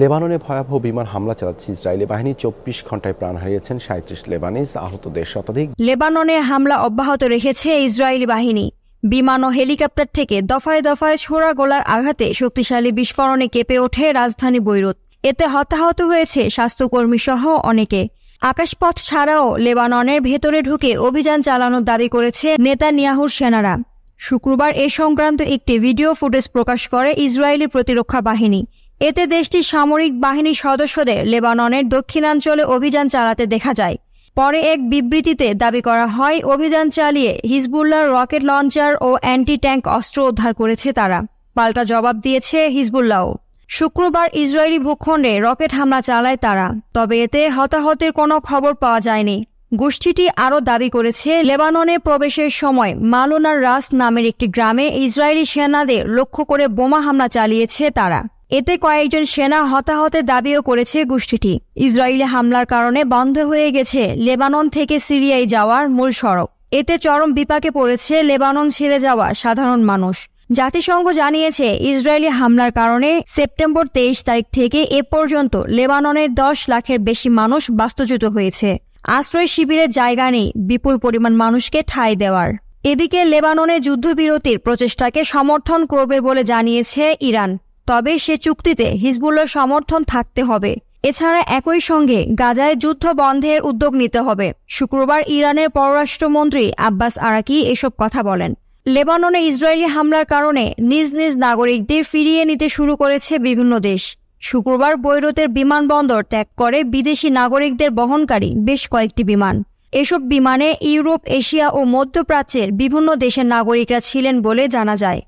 লেবাননে ভয়াবহ বিমান হামলা চালাচ্ছে ইসরায়েলি বাহিনী। 24 ঘন্টায় প্রাণ হারিয়েছেন 37 লেবানিজ, আহতদের শতাধিক। লেবাননে হামলা অব্যাহত রেখেছে ইসরায়েলি বাহিনী। বিমান ও হেলিকপ্টার থেকে দফায় দফায় ছোড়া গোলার আঘাতে শক্তিশালী বিস্ফোরণে কেঁপে ওঠে রাজধানী বৈরুত। এতে হতাহত হয়েছে স্বাস্থ্যকর্মী সহ অনেকে। আকাশপথ ছাড়াও লেবাননের ভেতরে ঢুকে অভিযান চালানোর দাবি করেছে নেতানিয়াহুর সেনারা। শুক্রবার এ সংক্রান্ত একটি ভিডিও ফুটেজ প্রকাশ করে ইসরায়েলি প্রতিরক্ষা বাহিনী। এতে দেশটির সামরিক বাহিনীর সদস্যদের লেবাননের দক্ষিণাঞ্চলে অভিযান চালাতে দেখা যায়। পরে এক বিবৃতিতে দাবি করা হয়, অভিযান চালিয়ে হিজবুল্লাহর রকেট লঞ্চার ও অ্যান্টি ট্যাঙ্ক অস্ত্র উদ্ধার করেছে তারা। পাল্টা জবাব দিয়েছে হিজবুল্লাহও। শুক্রবার ইসরায়েলি ভূখণ্ডে রকেট হামলা চালায় তারা, তবে এতে হতাহতের কোনো খবর পাওয়া যায়নি। গোষ্ঠীটি আরও দাবি করেছে, লেবাননে প্রবেশের সময় মালুনার রাস নামের একটি গ্রামে ইসরায়েলি সেনাদের লক্ষ্য করে বোমা হামলা চালিয়েছে তারা। এতে কয়েকজন সেনা হতাহতের দাবিও করেছে গোষ্ঠীটি। ইসরায়েলি হামলার কারণে বন্ধ হয়ে গেছে লেবানন থেকে সিরিয়ায় যাওয়ার মূল সড়ক। এতে চরম বিপাকে পড়েছে লেবানন ছেড়ে যাওয়া সাধারণ মানুষ। জাতিসংঘ জানিয়েছে, ইসরায়েলি হামলার কারণে সেপ্টেম্বর 23 তারিখ থেকে এ পর্যন্ত লেবাননের 10 লাখের বেশি মানুষ বাস্তুচ্যুত হয়েছে। আশ্রয় শিবিরের জায়গা নেই বিপুল পরিমাণ মানুষকে ঠাঁই দেওয়ার। এদিকে লেবাননে যুদ্ধবিরতির প্রচেষ্টাকে সমর্থন করবে বলে জানিয়েছে ইরান, তবে সে চুক্তিতে হিজবুল্লাহর সমর্থন থাকতে হবে। এছাড়া একই সঙ্গে গাজায় যুদ্ধ বন্ধের উদ্যোগ নিতে হবে। শুক্রবার ইরানের পররাষ্ট্রমন্ত্রী আব্বাস আরাকি এসব কথা বলেন। লেবাননে ইসরায়েলি হামলার কারণে নিজ নিজ নাগরিকদের ফিরিয়ে নিতে শুরু করেছে বিভিন্ন দেশ। শুক্রবার বৈরুতের বিমানবন্দর ত্যাগ করে বিদেশি নাগরিকদের বহনকারী বেশ কয়েকটি বিমান। এসব বিমানে ইউরোপ, এশিয়া ও মধ্যপ্রাচ্যের বিভিন্ন দেশের নাগরিকরা ছিলেন বলে জানা যায়।